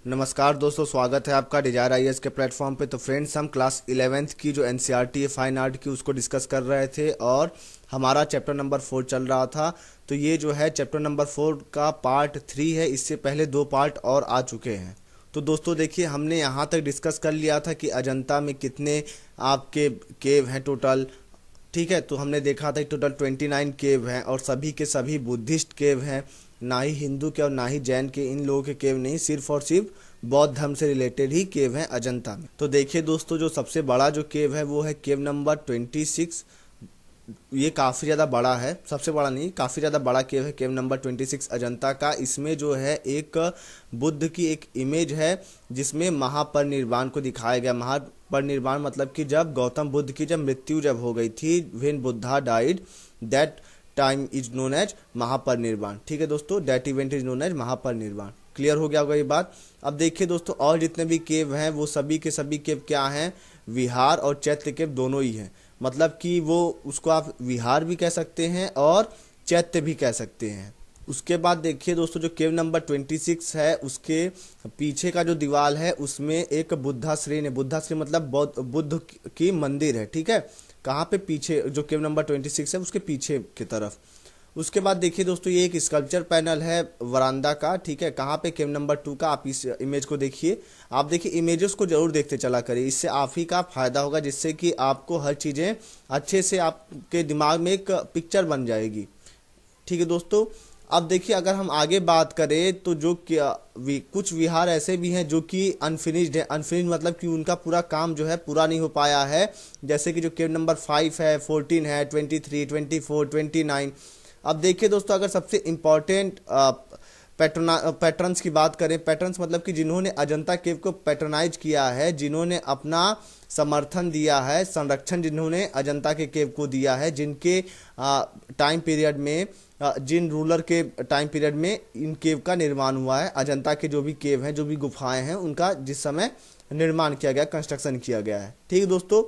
नमस्कार दोस्तों, स्वागत है आपका डिजायर आईएएस के प्लेटफॉर्म पे। तो फ्रेंड्स, हम क्लास 11th की जो एनसीईआरटी है फाइन आर्ट की, उसको डिस्कस कर रहे थे और हमारा चैप्टर नंबर 4 चल रहा था। तो ये जो है चैप्टर नंबर 4 का पार्ट 3 है। इससे पहले 2 पार्ट और आ चुके हैं। तो दोस्तों देखिए, हमने यहाँ तक डिस्कस कर लिया था कि अजंता में कितने आपके केव हैं टोटल। ठीक है, तो हमने देखा था कि टोटल 29 केव हैं और सभी के सभी बुद्धिस्ट केव हैं, ना ही हिंदू के और ना ही जैन के। इन लोगों के केव नहीं, सिर्फ और सिर्फ बौद्ध धर्म से रिलेटेड ही केव हैं अजंता में। तो देखिए दोस्तों, जो सबसे बड़ा जो केव है वो है केव नंबर 26। ये काफ़ी ज़्यादा बड़ा है, सबसे बड़ा नहीं, काफ़ी ज़्यादा बड़ा केव है केव नंबर 26 अजंता का। इसमें जो है एक बुद्ध की एक इमेज है जिसमें महापरिनिर्वाण को दिखाया गया। महापरिनिर्वाण मतलब कि जब गौतम बुद्ध की जब मृत्यु जब हो गई थी, when Buddha died, that time is known as Mahaparinirvana. ठीक है दोस्तों, that event is known as Mahaparinirvana. Clear हो गया होगा ये बात। अब देखिए दोस्तों, और जितने भी केव हैं वो सभी के सभी केव क्या हैं, विहार और चैत्य केव दोनों ही हैं। मतलब कि वो उसको आप विहार भी कह सकते हैं और चैत्य भी कह सकते हैं। उसके बाद देखिए दोस्तों, जो केव नंबर 26 है उसके पीछे का जो दीवार है उसमें एक बुद्धाश्री है। बुद्धाश्री मतलब बुद्ध की मंदिर है। ठीक है, कहाँ पे, पीछे जो केव नंबर 26 है उसके पीछे की तरफ। उसके बाद देखिए दोस्तों, ये एक स्कल्पचर पैनल है वरांदा का। ठीक है, कहाँ पे, केव नंबर 2 का। आप इस इमेज को देखिए। आप देखिए, इमेजेस को जरूर देखते चला करिए, इससे आप ही का फायदा होगा, जिससे कि आपको हर चीज़ें अच्छे से आपके दिमाग में एक पिक्चर बन जाएगी। ठीक है दोस्तों। अब देखिए, अगर हम आगे बात करें तो जो कुछ विहार ऐसे भी हैं जो कि अनफिनिश्ड है। अनफिनिश्ड मतलब कि उनका पूरा काम जो है पूरा नहीं हो पाया है। जैसे कि जो केव नंबर 5 है, 14 है, 23, 24, 29। अब देखिए दोस्तों, अगर सबसे इम्पोर्टेंट पैटर्न्स की बात करें, पैटर्न्स मतलब कि जिन्होंने अजंता केव को पैटर्नाइज किया है, जिन्होंने अपना समर्थन दिया है, संरक्षण जिन्होंने अजंता के केव को दिया है, जिनके टाइम पीरियड में, जिन रूलर के टाइम पीरियड में इन केव का निर्माण हुआ है, अजंता के जो भी केव हैं, जो भी गुफाएं हैं, उनका जिस समय निर्माण किया गया, कंस्ट्रक्शन किया गया है। ठीक है दोस्तों,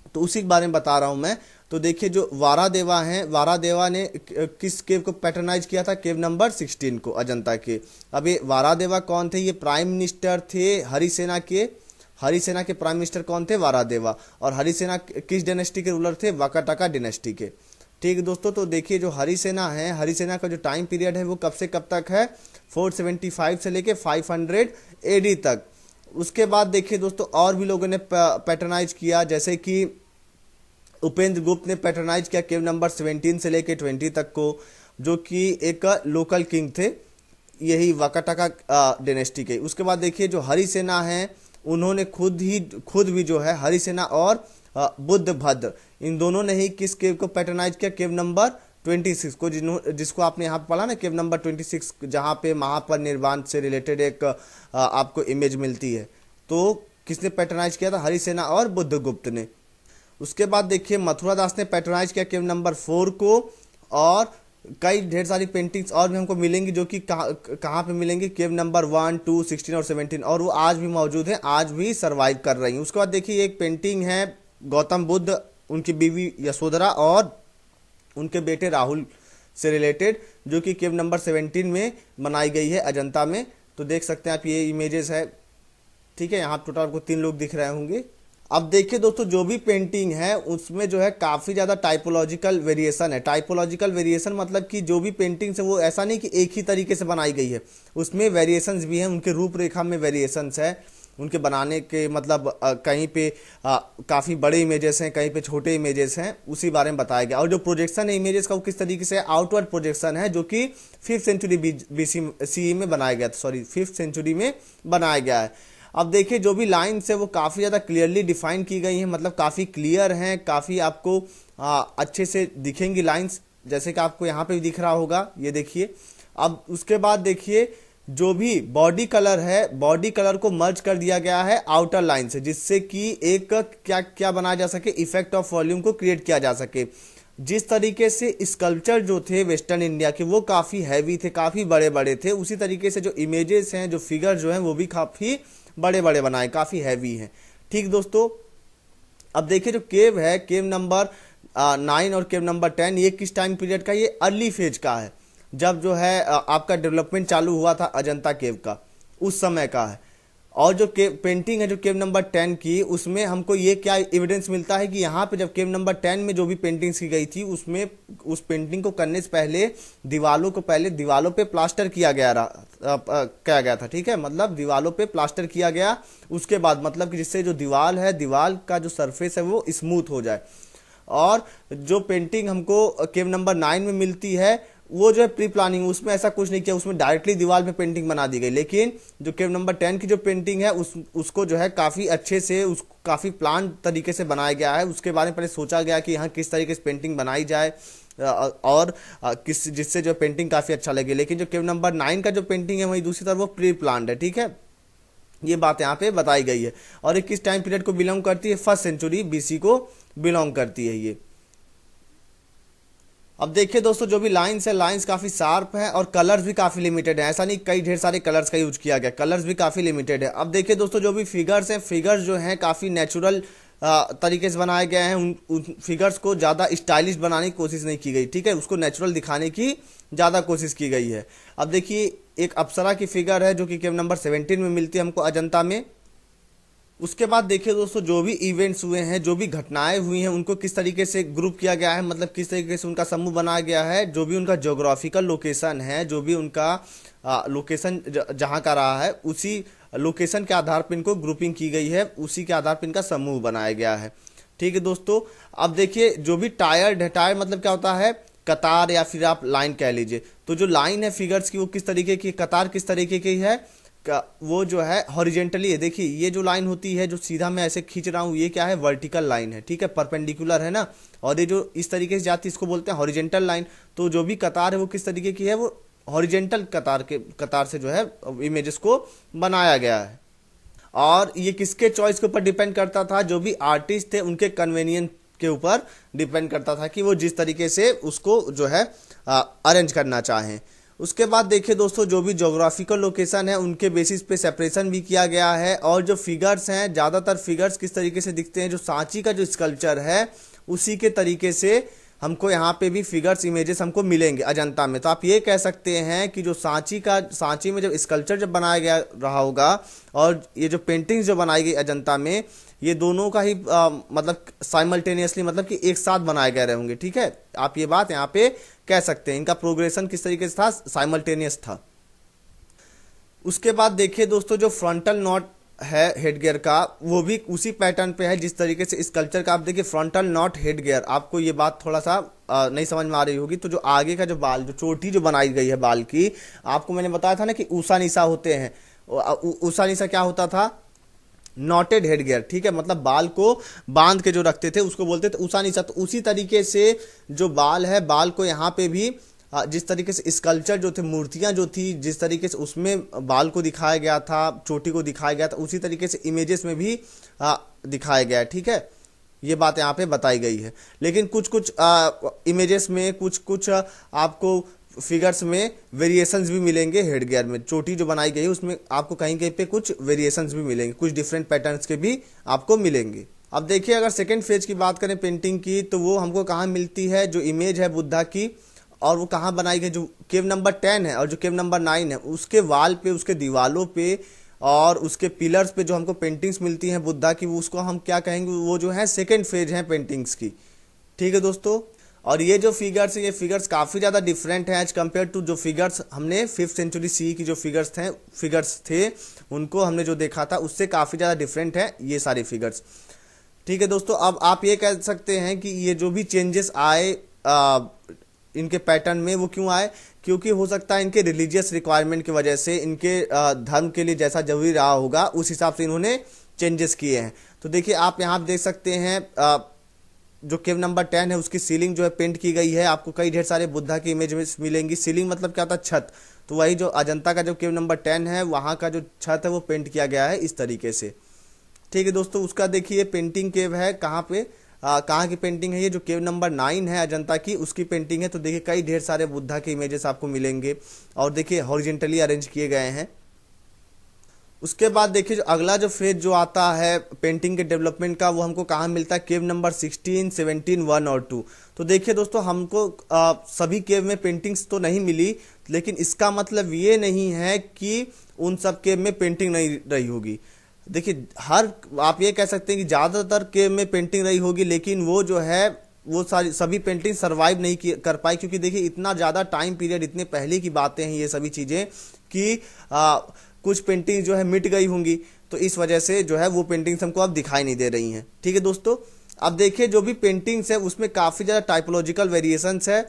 तो उसी के बारे में बता रहा हूं मैं। तो देखिए, जो वारादेवा हैं, वारादेवा ने किस केव को पैटर्नाइज किया था, केव नंबर 16 को, अजंता के। अब ये वारादेवा कौन थे, ये प्राइम मिनिस्टर थे हरिसेना के। हरिसेना के प्राइम मिनिस्टर कौन थे, वारादेवा। और हरिसेना किस डायनेस्टी के रूलर थे, वाकाटाका डायनेस्टी के। ठीक है दोस्तों, तो देखिए जो हरिसेना है, हरिसेना का जो टाइम पीरियड है वो कब से कब तक है, 475 से लेके 500 एडी तक। उसके बाद देखिए दोस्तों, और भी लोगों ने पैटर्नाइज किया, जैसे कि उपेंद्र गुप्त ने पैटर्नाइज किया केव नंबर 17 से लेके 20 तक को, जो कि एक लोकल किंग थे, यही वाकाटाका डायनेस्टी के। उसके बाद देखिए जो हरिसेना है, उन्होंने खुद भी जो है हरिसेना और बुद्ध भद्र, इन दोनों ने ही किस केव को पैटर्नाइज किया, केव नंबर 26 को, जिसको आपने यहाँ पढ़ा ना, केव नंबर 26, जहाँ पे महापरिनिर्वाण से रिलेटेड एक आपको इमेज मिलती है। तो किसने पैटर्नाइज किया था, हरिसेना और बुद्धगुप्त ने। उसके बाद देखिए मथुरा दास ने पैटर्नाइज किया केव नंबर 4 को। और कई ढेर सारी पेंटिंग्स और भी हमको मिलेंगी, जो कि कहाँ पे मिलेंगी, केव नंबर 1, 2, 16 और 17, और वो आज भी मौजूद हैं, आज भी सरवाइव कर रही हैं। उसके बाद देखिए एक पेंटिंग है गौतम बुद्ध, उनकी बीवी यशोधरा और उनके बेटे राहुल से रिलेटेड, जो कि केव नंबर 17 में बनाई गई है अजंता में। तो देख सकते हैं आप, ये इमेजेस है। ठीक है, यहाँ टोटल आपको 3 लोग दिख रहे होंगे। अब देखिए दोस्तों, जो भी पेंटिंग है उसमें जो है काफ़ी ज़्यादा टाइपोलॉजिकल वेरिएशन है। टाइपोलॉजिकल वेरिएशन मतलब कि जो भी पेंटिंग्स है वो ऐसा नहीं कि एक ही तरीके से बनाई गई है, उसमें वेरिएशंस भी हैं, उनके रूपरेखा में वेरिएशंस है, उनके बनाने के मतलब कहीं पे काफ़ी बड़े इमेजेस हैं, कहीं पे छोटे इमेजेस हैं, उसी बारे में बताया गया। और जो प्रोजेक्शन है इमेजेस का वो किस तरीके से आउटवर्ड प्रोजेक्शन है, जो कि 5th सेंचुरी BC में बनाया गया था, सॉरी 5th सेंचुरी में बनाया गया है। अब देखिए जो भी लाइन्स है वो काफ़ी ज़्यादा क्लियरली डिफाइन की गई हैं, मतलब काफ़ी क्लियर हैं, काफ़ी आपको अच्छे से दिखेंगी लाइन्स, जैसे कि आपको यहाँ पे भी दिख रहा होगा, ये देखिए। अब उसके बाद देखिए जो भी बॉडी कलर है, बॉडी कलर को मर्ज कर दिया गया है आउटर लाइन से, जिससे कि एक क्या क्या बनाया जा सके, इफेक्ट ऑफ वॉल्यूम को क्रिएट किया जा सके। जिस तरीके से स्कल्पचर जो थे वेस्टर्न इंडिया के वो काफ़ी हैवी थे, काफ़ी बड़े बड़े थे, उसी तरीके से जो इमेजेस हैं, जो फिगर जो हैं वो भी काफ़ी बड़े बड़े बनाए, काफ़ी हैवी हैं। ठीक दोस्तों, अब देखिए जो केव है, केव नंबर 9 और केव नंबर 10, ये किस टाइम पीरियड का, ये अर्ली फेज का है, जब जो है आपका डेवलपमेंट चालू हुआ था अजंता केव का। उस समय का है। और जो केव पेंटिंग है जो केव नंबर 10 की, उसमें हमको ये क्या एविडेंस मिलता है कि यहाँ पे जब केव नंबर 10 में जो भी पेंटिंग्स की गई थी उसमें उस पेंटिंग को करने से पहले दीवालों पे प्लास्टर किया गया था, ठीक है। मतलब दीवालों पे प्लास्टर किया गया, उसके बाद मतलब कि जिससे जो दीवाल का जो सरफेस है वो स्मूथ हो जाए। और जो पेंटिंग हमको केव नंबर 9 में मिलती है वो जो है प्री प्लानिंग, उसमें ऐसा कुछ नहीं किया, उसमें डायरेक्टली दीवार पे पेंटिंग बना दी गई। लेकिन जो केव नंबर 10 की जो पेंटिंग है उसको जो है काफ़ी अच्छे से काफ़ी प्लान तरीके से बनाया गया है। उसके बारे में पहले सोचा गया कि यहाँ किस तरीके से पेंटिंग बनाई जाए और किस जिससे जो पेंटिंग काफ़ी अच्छा लगे। लेकिन जो केव नंबर 9 का जो पेंटिंग है वही दूसरी तरफ वो प्री प्लान्ड है, ठीक है। ये बात यहाँ पे बताई गई है। और ये किस टाइम पीरियड को बिलोंग करती है, 1st सेंचुरी BC को बिलोंग करती है ये। अब देखिए दोस्तों, जो भी लाइंस है, लाइंस काफ़ी शार्प है और कलर्स भी काफ़ी लिमिटेड है। ऐसा नहीं कई ढेर सारे कलर्स का यूज किया गया, कलर्स भी काफ़ी लिमिटेड है। अब देखिए दोस्तों, जो भी फिगर्स हैं, फिगर्स जो हैं काफ़ी नेचुरल तरीके से बनाए गए हैं। उन फिगर्स को ज़्यादा स्टाइलिश बनाने की कोशिश नहीं की गई, ठीक है। उसको नेचुरल दिखाने की ज़्यादा कोशिश की गई है। अब देखिए, एक अप्सरा की फिगर है जो कि केव नंबर 17 में मिलती है हमको अजंता में। उसके बाद देखिए दोस्तों, जो भी इवेंट्स हुए हैं, जो भी घटनाएं हुई हैं, उनको किस तरीके से ग्रुप किया गया है, मतलब किस तरीके से उनका समूह बनाया गया है। जो भी उनका ज्योग्राफिकल लोकेशन है, जो भी उनका लोकेशन जहाँ का रहा है, उसी लोकेशन के आधार पर इनको ग्रुपिंग की गई है, उसी के आधार पर इनका समूह बनाया गया है, ठीक है दोस्तों। अब देखिए, जो भी टायर्ड है, टायर मतलब क्या होता है, कतार या फिर आप लाइन कह लीजिए। तो जो लाइन है फिगर्स की वो किस तरीके की, कतार किस तरीके की है, वो जो है हॉरिजेंटली है। देखिए, ये जो लाइन होती है जो सीधा मैं ऐसे खींच रहा हूँ, ये क्या है, वर्टिकल लाइन है, ठीक है, परपेंडिकुलर है ना। और ये जो इस तरीके से जाती है इसको बोलते हैं हॉरिजेंटल लाइन। तो जो भी कतार है वो किस तरीके की है, वो हॉरिजेंटल कतार से जो है इमेजेस को बनाया गया है। और ये किसके चॉइस के ऊपर डिपेंड करता था, जो भी आर्टिस्ट थे उनके कन्वेनियंस के ऊपर डिपेंड करता था कि वो जिस तरीके से उसको जो है अरेंज करना चाहें। उसके बाद देखिए दोस्तों, जो भी ज्योग्राफिकल लोकेशन है उनके बेसिस पे सेपरेशन भी किया गया है। और जो फिगर्स हैं, ज़्यादातर फिगर्स किस तरीके से दिखते हैं, जो सांची का जो स्कल्पचर है उसी के तरीके से हमको यहाँ पे भी फिगर्स इमेजेस हमको मिलेंगे अजंता में। तो आप ये कह सकते हैं कि जो सांची में जब स्कल्पचर जब बनाया गया रहा होगा और ये जो पेंटिंग्स जो बनाई गई अजंता में, ये दोनों का ही मतलब साइमल्टेनियसली, मतलब कि एक साथ बनाए गए रहे होंगे, ठीक है। आप ये बात यहाँ पे कह सकते हैं, इनका प्रोग्रेशन किस तरीके से था, साइमल्टेनियस था। उसके बाद देखिए दोस्तों, जो फ्रंटल नॉट है हेडगियर का, वो भी उसी पैटर्न पे है जिस तरीके से स्कल्पचर का। आप देखिए, फ्रंटल नॉट हेडगियर, आपको ये बात थोड़ा सा नहीं समझ में आ रही होगी। तो जो आगे का जो बाल, जो चोटी जो बनाई गई है बाल की, आपको मैंने बताया था ना कि ऊषा निशा होते हैं। ऊषा निशा क्या होता था, नॉटेड हेडगियर, ठीक है। मतलब बाल को बांध के जो रखते थे उसको बोलते थे ऊषा निशा। तो उसी तरीके से जो बाल है, बाल को यहाँ पे भी जिस तरीके से स्कल्पचर जो थे, मूर्तियां जो थी, जिस तरीके से उसमें बाल को दिखाया गया था, चोटी को दिखाया गया था, उसी तरीके से इमेजेस में भी दिखाया गया है, ठीक है। ये बात यहाँ पे बताई गई है। लेकिन कुछ कुछ इमेजेस में, कुछ कुछ आपको फिगर्स में वेरिएशंस भी मिलेंगे। हेडगियर में चोटी जो बनाई गई है उसमें आपको कहीं कहीं पे कुछ वेरिएशंस भी मिलेंगे, कुछ डिफरेंट पैटर्न्स के भी आपको मिलेंगे। अब देखिए, अगर सेकेंड फेज की बात करें पेंटिंग की, तो वो हमको कहाँ मिलती है, जो इमेज है बुद्धा की, और वो कहाँ बनाई गई, जो केव नंबर 10 है और जो केव नंबर 9 है, उसके वाल पे, उसके दीवालों पे और उसके पिलर्स पे जो हमको पेंटिंग्स मिलती हैं बुद्धा की, वो उसको हम क्या कहेंगे, वो जो है सेकेंड फेज है पेंटिंग्स की, ठीक है दोस्तों। और ये जो फिगर्स है, ये फिगर्स काफ़ी ज़्यादा डिफरेंट है एज कम्पेयर टू जो फिगर्स हमने 5th सेंचुरी CE की जो फिगर्स थे उनको हमने जो देखा था उससे काफ़ी ज़्यादा डिफरेंट है ये सारे फिगर्स, ठीक है दोस्तों। अब आप ये कह सकते हैं कि ये जो भी चेंजेस आए इनके पैटर्न में, वो क्यों आए, क्योंकि हो सकता है इनके रिलीजियस रिक्वायरमेंट की वजह से, इनके धर्म के लिए जैसा जरूरी रहा होगा उस हिसाब से इन्होंने चेंजेस किए हैं। तो देखिए, आप यहाँ देख सकते हैं जो केव नंबर 10 है उसकी सीलिंग जो है पेंट की गई है। आपको कई ढेर सारे बुद्धा की इमेज मिलेंगी। सीलिंग मतलब क्या होता है, छत। तो वही जो अजंता का जो केव नंबर 10 है वहाँ का जो छत है वो पेंट किया गया है इस तरीके से, ठीक है दोस्तों। उसका देखिए पेंटिंग केव है कहाँ पे, कहाँ की पेंटिंग है, ये जो केव नंबर 9 है अजंता की उसकी पेंटिंग है। तो देखिए, कई ढेर सारे बुद्धा के इमेजेस आपको मिलेंगे और देखिए हॉरिजेंटली अरेंज किए गए हैं। उसके बाद देखिए जो अगला जो फेज जो आता है पेंटिंग के डेवलपमेंट का, वो हमको कहाँ मिलता है, केव नंबर 16, 17, 1 और 2। तो देखिए दोस्तों, हमको सभी केव में पेंटिंग्स तो नहीं मिली, लेकिन इसका मतलब ये नहीं है कि उन सब केव में पेंटिंग नहीं रही होगी। देखिए हर, आप ये कह सकते हैं कि ज़्यादातर केव में पेंटिंग रही होगी, लेकिन वो जो है वो सारी सभी पेंटिंग सरवाइव नहीं कर पाई, क्योंकि देखिए इतना ज़्यादा टाइम पीरियड, इतने पहले की बातें हैं ये सभी चीज़ें कि कुछ पेंटिंग जो है मिट गई होंगी, तो इस वजह से जो है वो पेंटिंग्स हमको अब दिखाई नहीं दे रही हैं। ठीक है दोस्तों, अब देखिए जो भी पेंटिंग्स है उसमें काफ़ी ज़्यादा टाइपोलॉजिकल वेरिएशंस है,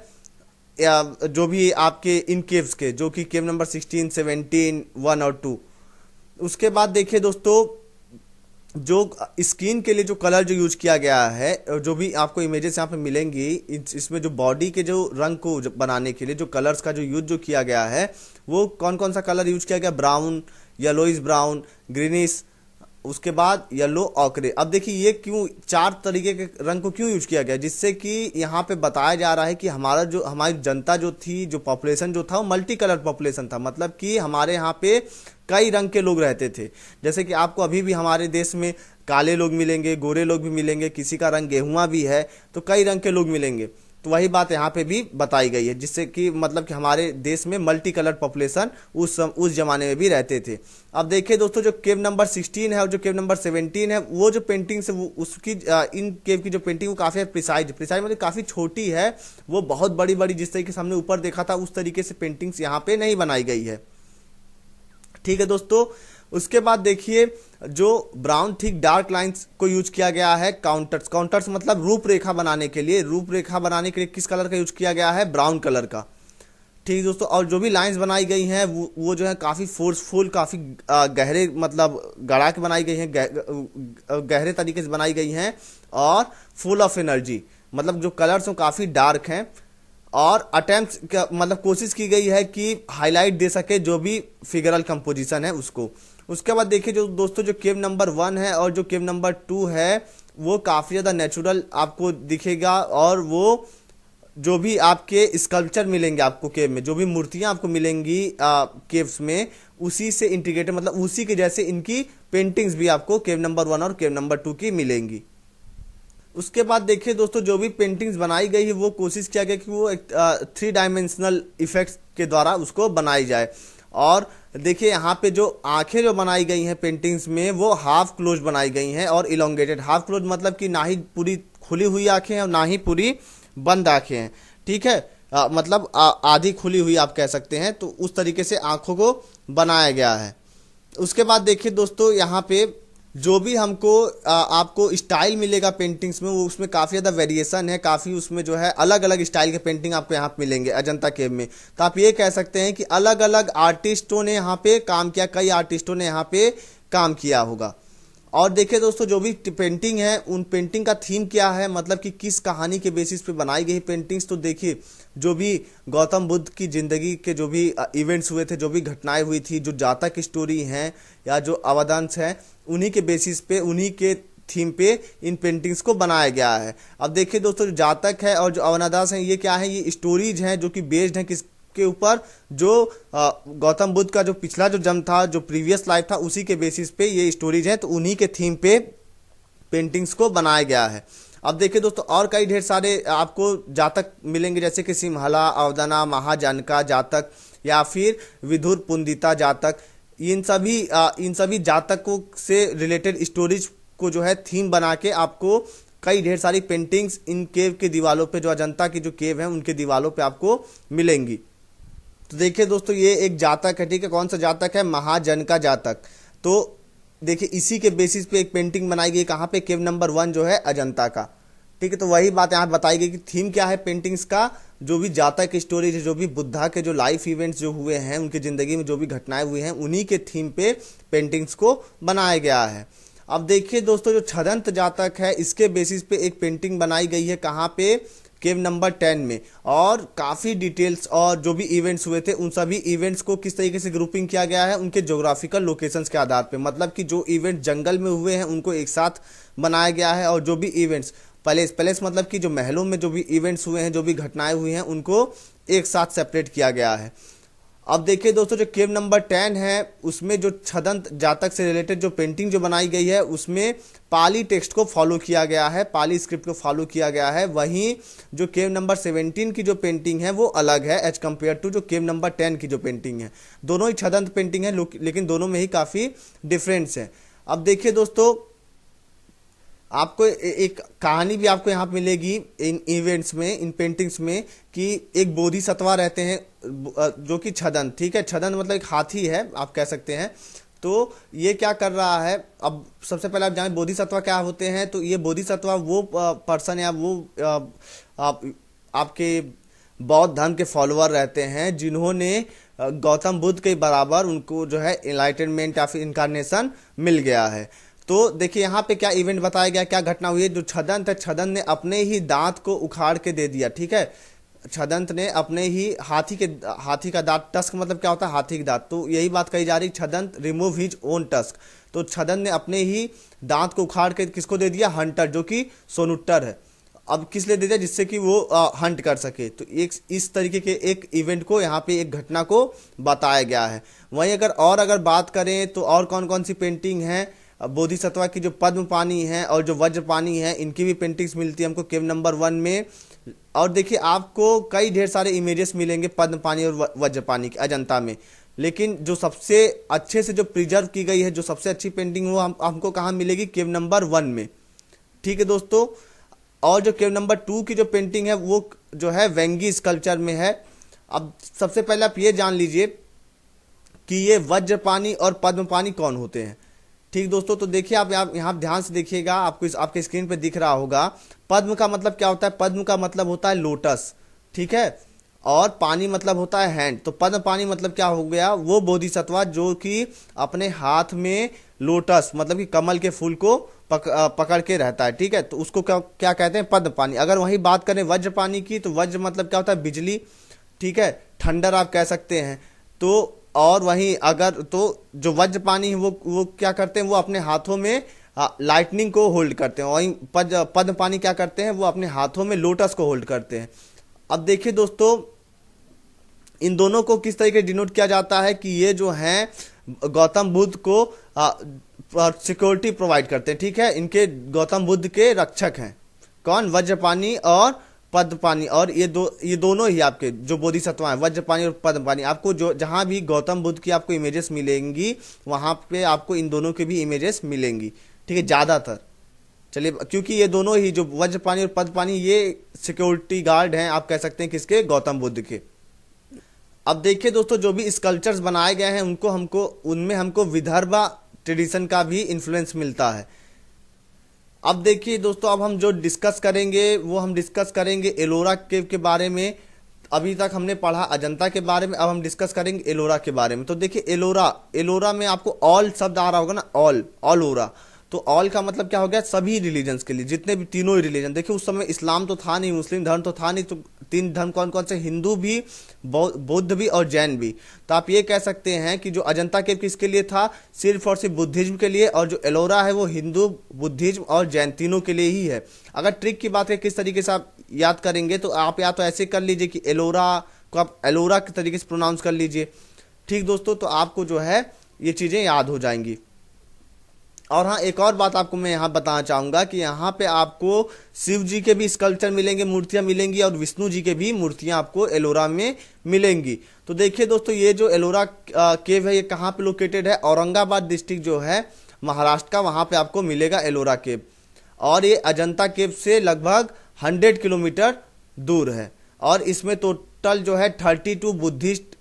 या जो भी आपके इन केव्स के, जो कि केव नंबर 16, 17, 1 और 2। उसके बाद देखिए दोस्तों, जो स्किन के लिए जो कलर जो यूज किया गया है, जो भी आपको इमेजेस यहाँ पे मिलेंगी, इसमें जो बॉडी के जो रंग को बनाने के लिए जो कलर्स का जो यूज जो किया गया है, वो कौन कौन सा कलर यूज किया गया, ब्राउन, येलोइश ब्राउन, ग्रीनिश, उसके बाद येलो ऑकरे। अब देखिए ये क्यों 4 तरीके के रंग को क्यों यूज किया गया, जिससे कि यहाँ पे बताया जा रहा है कि हमारी जनता जो थी, जो पॉपुलेशन जो था, वो मल्टी कलर पॉपुलेशन था। मतलब कि हमारे यहाँ पे कई रंग के लोग रहते थे। जैसे कि आपको अभी भी हमारे देश में काले लोग मिलेंगे, गोरे लोग भी मिलेंगे, किसी का रंग गेहुआ भी है, तो कई रंग के लोग मिलेंगे। तो वही बात यहाँ पे भी बताई गई है, जिससे कि मतलब कि हमारे देश में मल्टी कलर पॉपुलेशन उस जमाने में भी रहते थे। अब देखिए दोस्तों, जो केव नंबर 16 है और जो केव नंबर 17 है, वो जो पेंटिंग्स है, वो उसकी इन केव की जो पेंटिंग वो काफ़ी प्रिसाइज मतलब काफ़ी छोटी है, वो बहुत बड़ी बड़ी, जिस तरीके से हमने ऊपर देखा था उस तरीके से पेंटिंग्स यहाँ पे नहीं बनाई गई है। ठीक है दोस्तों, उसके बाद देखिए जो ब्राउन थिक डार्क लाइंस को यूज किया गया है, काउंटर्स मतलब रूपरेखा बनाने के लिए, किस कलर का यूज किया गया है, ब्राउन कलर का। ठीक है दोस्तों, और जो भी लाइंस बनाई गई हैं वो जो है काफ़ी फोर्सफुल, काफ़ी गहरे, मतलब गड़ा के बनाई गई हैं, गहरे तरीके से बनाई गई हैं, और फुल ऑफ एनर्जी, मतलब जो कलर्स हैं काफ़ी डार्क हैं, और अटेम्प्ट मतलब कोशिश की गई है कि हाईलाइट दे सके जो भी फिगरल कंपोजिशन है उसको। उसके बाद देखिए जो दोस्तों, जो केव नंबर 1 है और जो केव नंबर 2 है, वो काफ़ी ज़्यादा नेचुरल आपको दिखेगा, और वो जो भी आपके स्कल्पचर मिलेंगे आपको केव में, जो भी मूर्तियां आपको मिलेंगी केव्स में, उसी से इंटीग्रेटेड, मतलब उसी के जैसे इनकी पेंटिंग्स भी आपको केव नंबर 1 और केव नंबर 2 की मिलेंगी। उसके बाद देखिए दोस्तों, जो भी पेंटिंग्स बनाई गई है वो कोशिश किया गया कि वो एक 3 डायमेंशनल इफेक्ट्स के द्वारा उसको बनाई जाए। और देखिए यहाँ पे जो आंखें जो बनाई गई हैं पेंटिंग्स में, वो हाफ क्लोज बनाई गई हैं और इलोंगेटेड। हाफ क्लोज मतलब कि ना ही पूरी खुली हुई आंखें हैं और ना ही पूरी बंद आंखें हैं। ठीक है, मतलब आधी खुली हुई आप कह सकते हैं, तो उस तरीके से आंखों को बनाया गया है। उसके बाद देखिए दोस्तों, यहाँ पे जो भी हमको आपको स्टाइल मिलेगा पेंटिंग्स में, वो उसमें काफ़ी ज़्यादा वेरिएशन है, काफ़ी उसमें जो है अलग अलग स्टाइल के पेंटिंग आपको यहाँ पे मिलेंगे अजंता केव में। तो आप ये कह सकते हैं कि अलग अलग आर्टिस्टों ने यहाँ पे काम किया, कई आर्टिस्टों ने यहाँ पे काम किया होगा। और देखिए दोस्तों, जो भी पेंटिंग है, उन पेंटिंग का थीम क्या है, मतलब कि किस कहानी के बेसिस पे बनाई गई पेंटिंग्स। तो देखिए जो भी गौतम बुद्ध की ज़िंदगी के जो भी इवेंट्स हुए थे, जो भी घटनाएं हुई थी, जो जातक स्टोरी हैं या जो अवदांश हैं, उन्हीं के बेसिस पे, उन्हीं के थीम पे इन पेंटिंग्स को बनाया गया है। अब देखिए दोस्तों, जो जातक है और जो अवनादास हैं, ये क्या है, ये स्टोरीज हैं जो कि बेस्ड हैं किस के ऊपर, जो गौतम बुद्ध का जो पिछला जो जन्म था, जो प्रीवियस लाइफ था, उसी के बेसिस पे ये स्टोरीज हैं, तो उन्हीं के थीम पे पेंटिंग्स को बनाया गया है। अब देखिए दोस्तों, और कई ढेर सारे आपको जातक मिलेंगे, जैसे कि सिमहला, अवदाना, महाजानका जातक, या फिर विधुर पुंदिता जातक। इन सभी जातकों से रिलेटेड स्टोरीज को जो है थीम बना के आपको कई ढेर सारी पेंटिंग्स इन केव के दीवालों पे, जो अजंता की जो केव है उनके दीवालों पे आपको मिलेंगी। तो देखिए दोस्तों, ये एक जातक है, ठीक है, कौन सा जातक है, महाजनका जातक। तो देखिए इसी के बेसिस पे एक पेंटिंग बनाई गई, कहाँ पे, केव नंबर 1 जो है अजंता का। ठीक है, तो वही बात यहाँ बताई गई कि थीम क्या है पेंटिंग्स का, जो भी जातक स्टोरीज है, जो भी बुद्धा के जो लाइफ इवेंट्स जो हुए हैं, उनकी ज़िंदगी में जो भी घटनाएं हुई हैं, उन्हीं के थीम पे पेंटिंग्स को बनाया गया है। अब देखिए दोस्तों, जो छदंत जातक है, इसके बेसिस पे एक पेंटिंग बनाई गई है, कहाँ पे, केव नंबर 10 में। और काफ़ी डिटेल्स और जो भी इवेंट्स हुए थे, उन सभी इवेंट्स को किस तरीके से ग्रुपिंग किया गया है, उनके ज्योग्राफिकल लोकेशंस के आधार पे, मतलब कि जो इवेंट जंगल में हुए हैं उनको एक साथ बनाया गया है, और जो भी इवेंट्स पैलेस मतलब कि जो महलों में जो भी इवेंट्स हुए हैं, जो भी घटनाएं हुई हैं, उनको एक साथ सेपरेट किया गया है। अब देखिए दोस्तों, जो केव नंबर 10 है उसमें जो छदंत जातक से रिलेटेड जो पेंटिंग जो बनाई गई है उसमें पाली टेक्स्ट को फॉलो किया गया है, पाली स्क्रिप्ट को फॉलो किया गया है। वहीं जो केव नंबर 17 की जो पेंटिंग है वो अलग है एज कम्पेयर टू जो केव नंबर 10 की जो पेंटिंग है। दोनों ही छदंत पेंटिंग है, लेकिन दोनों में ही काफ़ी डिफरेंस है। अब देखिए दोस्तों, आपको एक कहानी भी आपको यहाँ मिलेगी इन इवेंट्स में, इन पेंटिंग्स में, कि एक बोधिसत्वा रहते हैं जो कि छदंत, ठीक है, छदंत मतलब एक हाथी है आप कह सकते हैं। तो ये क्या कर रहा है, अब सबसे पहले आप जानें बोधिसत्वा क्या होते हैं। तो ये बोधिसत्वा वो पर्सन या वो आपके बौद्ध धर्म के फॉलोअर रहते हैं जिन्होंने गौतम बुद्ध के बराबर उनको जो है इनलाइटनमेंट या फिर इनकारनेशन मिल गया है। तो देखिए यहाँ पे क्या इवेंट बताया गया, क्या घटना हुई है। जो छदंत है, छदंत ने अपने ही दांत को उखाड़ के दे दिया, ठीक है। छदंत ने अपने ही हाथी का दांत, टस्क मतलब क्या होता है, हाथी का दांत। तो यही बात कही जा रही, छदंत रिमूव हिज ओन टस्क। तो छदंत ने अपने ही दांत को उखाड़ के किसको दे दिया, हंटर, जो कि सोनुट्टर है। अब किस लिए दे दिया, जिससे कि वो हंट कर सके। तो एक इस तरीके के एक इवेंट को यहाँ पे एक घटना को बताया गया है। वहीं अगर बात करें तो और कौन कौन सी पेंटिंग है बोधिसत्वा की, जो पद्म पानी है और जो वज्र पानी है, इनकी भी पेंटिंग्स मिलती है हमको केव नंबर 1 में। और देखिए आपको कई ढेर सारे इमेजेस मिलेंगे पद्म पानी और वज्र पानी के अजंता में, लेकिन जो सबसे अच्छे से जो प्रिजर्व की गई है, जो सबसे अच्छी पेंटिंग वो हमको कहाँ मिलेगी, केव नंबर 1 में, ठीक है दोस्तों। और जो केव नंबर 2 की जो पेंटिंग है वो जो है वेंगी स्कल्पचर में है। अब सबसे पहले आप ये जान लीजिए कि ये वज्र पानी और पद्म पानी कौन होते हैं, ठीक दोस्तों। तो देखिए आप यहाँ ध्यान से देखिएगा, आपको आपके स्क्रीन पे दिख रहा होगा। पद्म का मतलब क्या होता है, पद्म का मतलब होता है लोटस, ठीक है। और पानी मतलब होता है हैंड। तो पद्म पानी मतलब क्या हो गया, वो बोधिसत्वा जो कि अपने हाथ में लोटस मतलब कि कमल के फूल को पकड़ के रहता है, ठीक है। तो उसको क्या कहते हैं, पद्म पानी। अगर वही बात करें वज्र पानी की, तो वज्र मतलब क्या होता है, बिजली, ठीक है, थंडर आप कह सकते हैं। तो और वहीं अगर तो जो वज्र पानी है वो क्या करते हैं, वो अपने हाथों में लाइटनिंग को होल्ड करते हैं। वहीं पद्म पानी क्या करते हैं, वो अपने हाथों में लोटस को होल्ड करते हैं। अब देखिए दोस्तों, इन दोनों को किस तरीके से डिनोट किया जाता है कि ये जो हैं गौतम बुद्ध को सिक्योरिटी प्रोवाइड करते हैं, ठीक है। इनके गौतम बुद्ध के रक्षक हैं कौन, वज्रपानी और पद्मपानी। और ये दोनों ही आपके जो बोधिसत्वा हैं, वज्रपानी और पद्मपानी, आपको जो जहां भी गौतम बुद्ध की आपको इमेजेस मिलेंगी वहां पे आपको इन दोनों की भी इमेजेस मिलेंगी, ठीक है, ज्यादातर। चलिए, क्योंकि ये दोनों ही जो वज्रपानी और पद्मपानी ये सिक्योरिटी गार्ड हैं आप कह सकते हैं किसके, गौतम बुद्ध के। अब देखिए दोस्तों, जो भी स्कल्पचर्स बनाए गए हैं उनमें हमको विदर्भा ट्रेडिशन का भी इन्फ्लुएंस मिलता है। अब देखिए दोस्तों, अब हम जो डिस्कस करेंगे वो हम डिस्कस करेंगे एलोरा केव के बारे में। अभी तक हमने पढ़ा अजंता के बारे में, अब हम डिस्कस करेंगे एलोरा के बारे में। तो देखिए एलोरा में आपको ऑल शब्द आ रहा होगा ना, ऑल ओरा। तो ऑल का मतलब क्या हो गया, सभी रिलीजन्स के लिए, जितने भी तीनों ही रिलीजन। देखिए उस समय इस्लाम तो था नहीं, मुस्लिम धर्म तो था नहीं, तो तीन धर्म कौन कौन से, हिंदू भी, बौद्ध भी और जैन भी। तो आप ये कह सकते हैं कि जो अजंता केव किसके लिए था, सिर्फ और सिर्फ बुद्धिज्म के लिए, और जो एलोरा है वो हिंदू, बुद्धिज्म और जैन तीनों के लिए ही है। अगर ट्रिक की बात है किस तरीके से आप याद करेंगे, तो आप या तो ऐसे कर लीजिए कि एलोरा को आप एलोरा के तरीके से प्रोनाउंस कर लीजिए, ठीक दोस्तों, तो आपको जो है ये चीज़ें याद हो जाएंगी। और हाँ, एक और बात आपको मैं यहाँ बताना चाहूँगा कि यहाँ पे आपको शिव जी के भी स्कल्पचर मिलेंगे, मूर्तियाँ मिलेंगी, और विष्णु जी के भी मूर्तियाँ आपको एलोरा में मिलेंगी। तो देखिए दोस्तों, ये जो एलोरा केव है ये कहाँ पे लोकेटेड है, औरंगाबाद डिस्ट्रिक्ट जो है महाराष्ट्र का, वहाँ पे आपको मिलेगा एलोरा केव। और ये अजंता केव से लगभग 100 किलोमीटर दूर है। और इसमें टोटल जो है 32 बुद्धिस्ट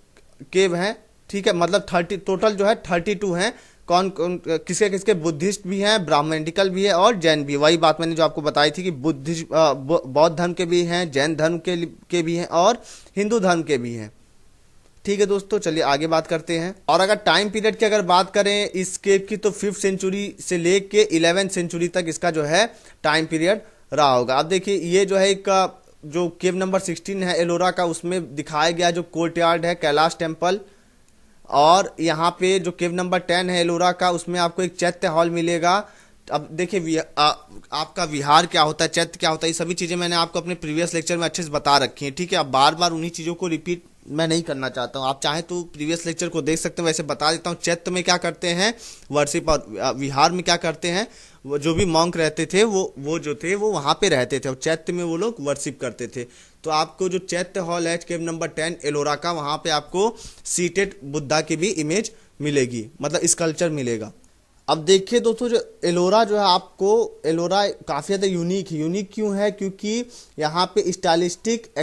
केव हैं, ठीक है, मतलब 30 टोटल जो है 32 हैं। कौन कौन किसके किसके, बुद्धिस्ट भी हैं, ब्राह्मणिकल भी है और जैन भी। वही बात मैंने जो आपको बताई थी कि बौद्ध धर्म के भी हैं, जैन धर्म के भी हैं और हिंदू धर्म के भी हैं, ठीक है दोस्तों। चलिए आगे बात करते हैं। और अगर टाइम पीरियड की अगर बात करें इस केव की, तो 5th सेंचुरी से लेके 11th सेंचुरी तक इसका जो है टाइम पीरियड रहा होगा। अब देखिए ये जो है एक जो केव नंबर 16 है एलोरा का, उसमें दिखाया गया जो कोर्टयार्ड है, कैलाश टेम्पल। और यहाँ पे जो केव नंबर 10 है एलोरा का, उसमें आपको एक चैत्य हॉल मिलेगा। अब देखिए आपका विहार क्या होता है, चैत्य क्या होता है, ये सभी चीज़ें मैंने आपको अपने प्रीवियस लेक्चर में अच्छे से बता रखी हैं, ठीक है। अब बार बार उन्हीं चीज़ों को रिपीट मैं नहीं करना चाहता हूँ। आप चाहें तो प्रीवियस लेक्चर को देख सकते हैं। वैसे बता देता हूँ, चैत्य में क्या करते हैं वर्शिप, और विहार में क्या करते हैं, वो जो भी मॉन्क रहते थे वो जो थे वो वहाँ पे रहते थे, और चैत्य में वो लोग वर्शिप करते थे। तो आपको जो चैत्य हॉल है केव नंबर 10 एलोरा का, वहाँ पे आपको सीटेड बुद्धा की भी इमेज मिलेगी, मतलब स्कल्पचर मिलेगा। अब देखिए दोस्तों, जो एलोरा जो है आपको, एलोरा काफ़ी ज़्यादा यूनिक है। यूनिक क्यों है? क्योंकि यहाँ पे स्टाइलिस्टिक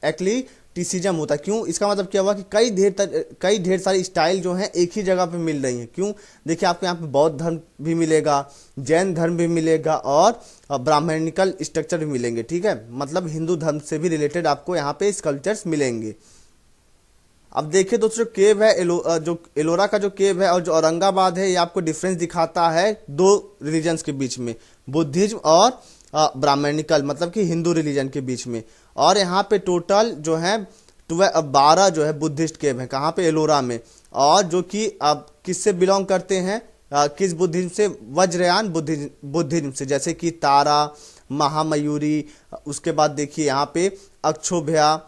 एक्लेटिसिज्म होता है। क्यों? इसका मतलब क्या हुआ कि कई ढेर सारी स्टाइल जो हैं एक ही जगह पे मिल रही हैं। क्यों? देखिए आपको यहाँ पे बौद्ध धर्म भी मिलेगा, जैन धर्म भी मिलेगा, और ब्राह्मणिकल स्ट्रक्चर भी मिलेंगे। ठीक है, मतलब हिंदू धर्म से भी रिलेटेड आपको यहाँ पे स्कल्पचर्स मिलेंगे। अब देखिए दोस्तों, जो केव है जो एलोरा का जो केव है और जो औरंगाबाद है, ये आपको डिफरेंस दिखाता है दो रिलीजन्स के बीच में, बुद्धिज्म और ब्राह्मणिकल, मतलब कि हिंदू रिलीजन के बीच में। और यहाँ पे टोटल जो है 12 जो है बुद्धिस्ट केव हैं। कहाँ पे? एलोरा में। और जो कि अब किससे बिलोंग करते हैं, किस बुद्धिज्म से? वज्रयान बुद्धिज्म से, जैसे कि तारा, महामयूरी, उसके बाद देखिए यहाँ पे अक्षोभ्या,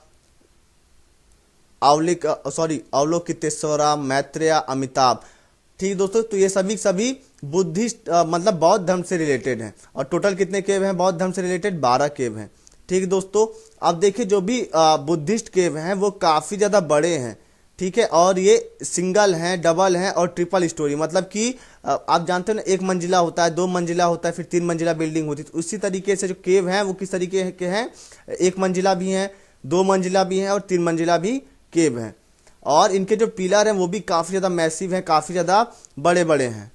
अवलोकितेश्वरा, मैत्रेय, अमिताभ। ठीक दोस्तों, तो ये सभी बुद्धिस्ट मतलब बौद्ध धर्म से रिलेटेड हैं। और टोटल कितने केव हैं बौद्ध धर्म से रिलेटेड? 12 केव हैं। ठीक दोस्तों, अब देखिए जो भी बुद्धिस्ट केव हैं वो काफ़ी ज़्यादा बड़े हैं। ठीक है, और ये सिंगल हैं, डबल हैं और ट्रिपल स्टोरी, मतलब कि आप जानते हो ना, 1 मंजिला होता है, 2 मंजिला होता है, फिर 3 मंजिला बिल्डिंग होती है। तो उसी तरीके से जो केव हैं वो किस तरीके के हैं? 1 मंजिला भी हैं, 2 मंजिला भी हैं और 3 मंजिला भी केव हैं। और इनके जो पिलर हैं वो भी काफ़ी ज़्यादा मैसिव हैं, काफ़ी ज़्यादा बड़े बड़े हैं।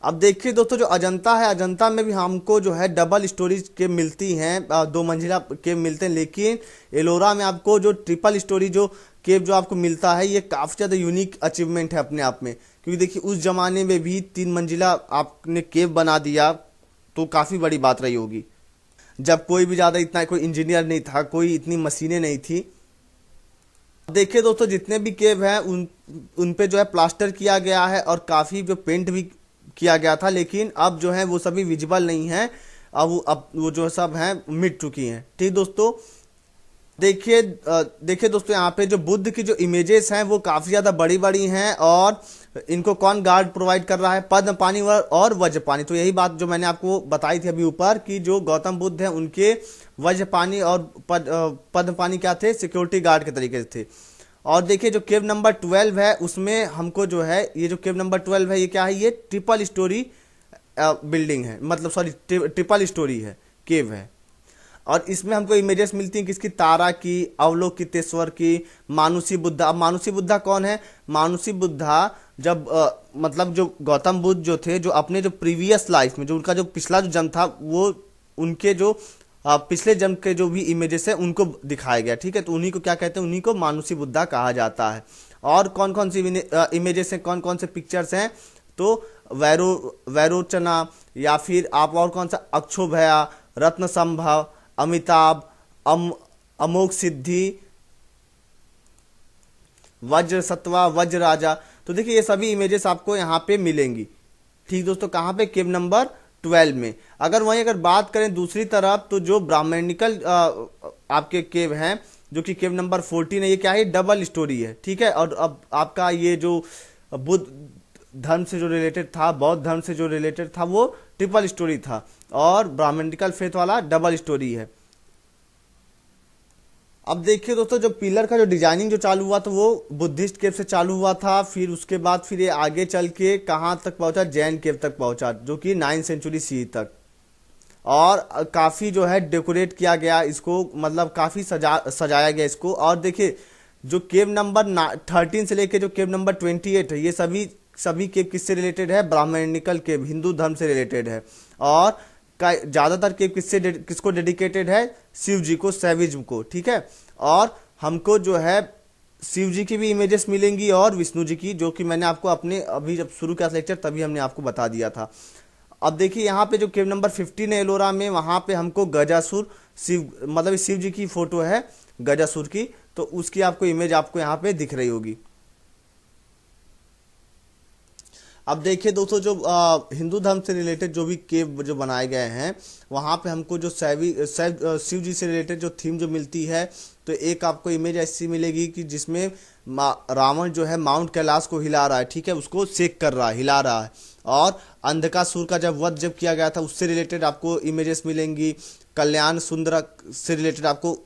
अब देखिए दोस्तों, जो अजंता है, अजंता में भी हमको जो है डबल स्टोरीज के मिलती हैं, 2 मंजिला के मिलते हैं। लेकिन एलोरा में आपको जो ट्रिपल स्टोरी जो केव जो आपको मिलता है, ये काफ़ी ज़्यादा यूनिक अचीवमेंट है अपने आप में। क्योंकि देखिए उस जमाने में भी 3 मंजिला आपने केव बना दिया तो काफ़ी बड़ी बात रही होगी, जब कोई भी ज़्यादा इतना कोई इंजीनियर नहीं था, कोई इतनी मशीनें नहीं थी। देखिए दोस्तों, जितने भी केव हैं उन पे जो है प्लास्टर किया गया है और काफ़ी जो पेंट भी किया गया था, लेकिन अब जो है वो सभी विजिबल नहीं है। अब वो जो सब हैं मिट चुकी हैं। ठीक दोस्तों, देखिए दोस्तों, यहाँ पे जो बुद्ध की जो इमेजेस हैं वो काफ़ी ज़्यादा बड़ी बड़ी हैं। और इनको कौन गार्ड प्रोवाइड कर रहा है? पद्म पानी और वज्र पानी। तो यही बात जो मैंने आपको बताई थी अभी ऊपर, कि जो गौतम बुद्ध हैं उनके वज्र पानी और पद्म पानी क्या थे? सिक्योरिटी गार्ड के तरीके से थे। और देखिए जो केव नंबर 12 है उसमें हमको जो है, ये जो केव नंबर 12 है ये क्या है? ये ट्रिपल स्टोरी बिल्डिंग है, मतलब सॉरी ट्रिपल स्टोरी है, केव है। और इसमें हमको इमेजेस मिलती हैं किसकी? तारा की, अवलोकितेश्वर की, मानुषी बुद्धा। अब मानुषी बुद्धा कौन है? मानुषी बुद्धा जब मतलब जो गौतम बुद्ध जो थे, जो अपने जो प्रीवियस लाइफ में, जो उनका जो पिछला जो जन्म था, वो उनके जो पिछले जन्म के जो भी इमेजेस है उनको दिखाया गया। ठीक है, तो उन्हीं को क्या कहते हैं? उन्हीं को मानुषी बुद्धा कहा जाता है। और कौन कौन सी इमेजेस हैं, कौन कौन से पिक्चर्स हैं? तो वैरोचना, या फिर आप और कौन सा? अक्षोभया, रत्न संभव, अमिताभ, अमोघ सिद्धि, वज्र सत्वा, वज्र राजा। तो देखिए ये सभी इमेजेस आपको यहाँ पे मिलेंगी। ठीक दोस्तों, कहाँ पे? केव नंबर 12 में। अगर बात करें दूसरी तरफ, तो जो ब्राह्मणिकल आपके केव हैं, जो कि केव नंबर 14 है, ये क्या है? डबल स्टोरी है। ठीक है, और अब आपका ये जो बुद्ध धर्म से जो रिलेटेड था, बौद्ध धर्म से जो रिलेटेड था, वो ट्रिपल स्टोरी था, और ब्राह्मणिकल फेथ वाला डबल स्टोरी है। अब देखिए दोस्तों, जो पिलर का जो डिजाइनिंग जो चालू हुआ, तो वो बुद्धिस्ट केव से चालू हुआ था। फिर उसके बाद फिर ये आगे चल के कहाँ तक पहुंचा? जैन केव तक पहुंचा, जो कि 9th सेंचुरी सी तक। और काफ़ी जो है डेकोरेट किया गया इसको, मतलब काफ़ी सजाया गया इसको। और देखिए जो केव नंबर 13 से लेके जो केव नंबर 28 है, ये सभी केव किससे रिलेटेड है? ब्राह्मणिकल केव, हिंदू धर्म से रिलेटेड है। और ज़्यादातर केव किसको डेडिकेटेड है? शिव जी को, सैविज्म को। ठीक है, और हमको जो है शिव जी की भी इमेजेस मिलेंगी और विष्णु जी की, जो कि मैंने आपको अपने अभी जब शुरू किया लेक्चर तभी हमने आपको बता दिया था। अब देखिए यहाँ पे जो केव नंबर 15 है एलोरा में, वहाँ पे हमको गजासुर शिव, मतलब शिव जी की फोटो है गजासुर की, तो उसकी आपको इमेज आपको यहाँ पे दिख रही होगी। अब देखिए दोस्तों, जो हिंदू धर्म से रिलेटेड जो भी केव जो बनाए गए हैं, वहाँ पे हमको जो शिव जी से रिलेटेड जो थीम जो मिलती है, तो एक आपको इमेज ऐसी मिलेगी कि जिसमें रावण जो है माउंट कैलाश को हिला रहा है, ठीक है, उसको शेक कर रहा है, हिला रहा है। और अंधकासुर का जब वध जब किया गया था, उससे रिलेटेड आपको इमेजेस मिलेंगी। कल्याण सुंदर से रिलेटेड आपको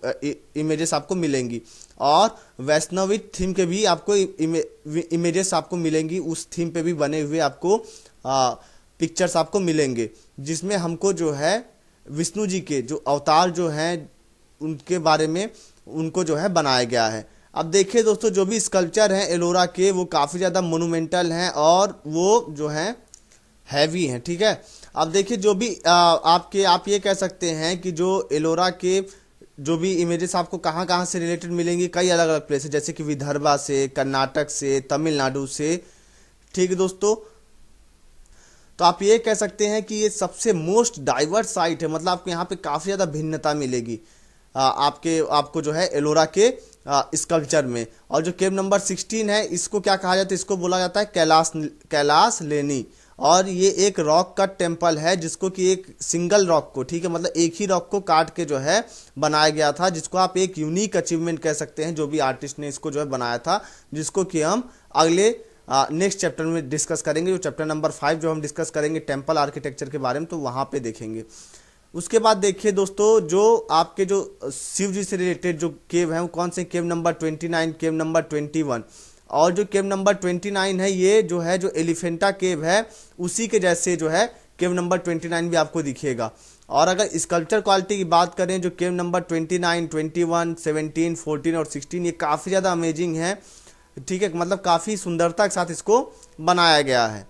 इमेजेस आपको मिलेंगी। और वैष्णवी थीम के भी आपको इमेजेस आपको मिलेंगी, उस थीम पे भी बने हुए आपको पिक्चर्स आपको मिलेंगे, जिसमें हमको जो है विष्णु जी के जो अवतार जो हैं उनके बारे में उनको जो है बनाया गया है। अब देखिए दोस्तों, जो भी स्कल्पचर हैं एलोरा के, वो काफ़ी ज़्यादा मोनूमेंटल हैं और वो जो हैं हैवी हैं, ठीक है। अब देखिए, जो भी आप ये कह सकते हैं कि जो एलोरा के जो भी इमेजेस आपको कहाँ कहाँ से रिलेटेड मिलेंगी, कई अलग अलग प्लेस है, जैसे कि विदर्भा से, कर्नाटक से, तमिलनाडु से, ठीक है दोस्तों। तो आप ये कह सकते हैं कि ये सबसे मोस्ट डाइवर्स साइट है, मतलब आपको यहाँ पे काफ़ी ज़्यादा भिन्नता मिलेगी आपको जो है एलोरा के स्कल्पचर में। और जो केव नंबर 16 है, इसको क्या कहा जाता है, इसको बोला जाता है कैलाश लेनी। और ये एक रॉक कट टेम्पल है, जिसको कि एक सिंगल रॉक को, ठीक है, मतलब एक ही रॉक को काट के जो है बनाया गया था, जिसको आप एक यूनिक अचीवमेंट कह सकते हैं, जो भी आर्टिस्ट ने इसको जो है बनाया था, जिसको कि हम अगले नेक्स्ट चैप्टर में डिस्कस करेंगे, जो चैप्टर नंबर 5 जो हम डिस्कस करेंगे टेम्पल आर्किटेक्चर के बारे में, तो वहाँ पे देखेंगे। उसके बाद देखिए दोस्तों, जो आपके जो शिव जी से रिलेटेड जो केव हैं, वो कौन से, केव नंबर 29, केव नंबर 21। और जो केव नंबर 29 है, ये जो है जो एलिफेंटा केव है, उसी के जैसे जो है केव नंबर 29 भी आपको दिखेगा। और अगर स्कल्पचर क्वालिटी की बात करें, जो केव नंबर 29, 21, 17, 14 और 16, ये काफ़ी ज़्यादा अमेजिंग है, ठीक है, मतलब काफ़ी सुंदरता के साथ इसको बनाया गया है।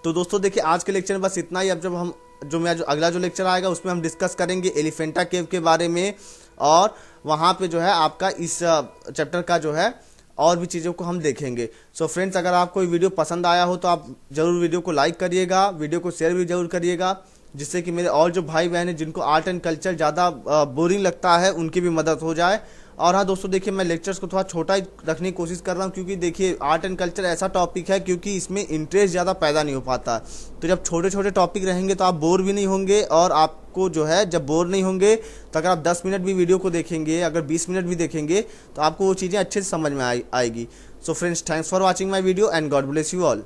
तो दोस्तों देखिए, आज के लेक्चर में बस इतना ही। अब जब हम जो अगला जो लेक्चर आएगा, उसमें हम डिस्कस करेंगे एलिफेंटा केव के बारे में, और वहाँ पे जो है आपका इस चैप्टर का जो है और भी चीज़ों को हम देखेंगे। सो फ्रेंड्स, अगर आपको ये वीडियो पसंद आया हो तो आप ज़रूर वीडियो को लाइक करिएगा, वीडियो को शेयर भी जरूर करिएगा, जिससे कि मेरे और जो भाई बहन हैं जिनको आर्ट एंड कल्चर ज़्यादा बोरिंग लगता है, उनकी भी मदद हो जाए। और हाँ दोस्तों, देखिए मैं लेक्चर्स को थोड़ा छोटा ही रखने की कोशिश कर रहा हूँ, क्योंकि देखिए आर्ट एंड कल्चर ऐसा टॉपिक है, क्योंकि इसमें इंटरेस्ट ज़्यादा पैदा नहीं हो पाता। तो जब छोटे छोटे टॉपिक रहेंगे तो आप बोर भी नहीं होंगे, और आपको जो है जब बोर नहीं होंगे तो अगर आप 10 मिनट भी वीडियो को देखेंगे, अगर 20 मिनट भी देखेंगे, तो आपको वो चीज़ें अच्छे से समझ में आएगी। So friends, thanks for watching my video and God bless you all.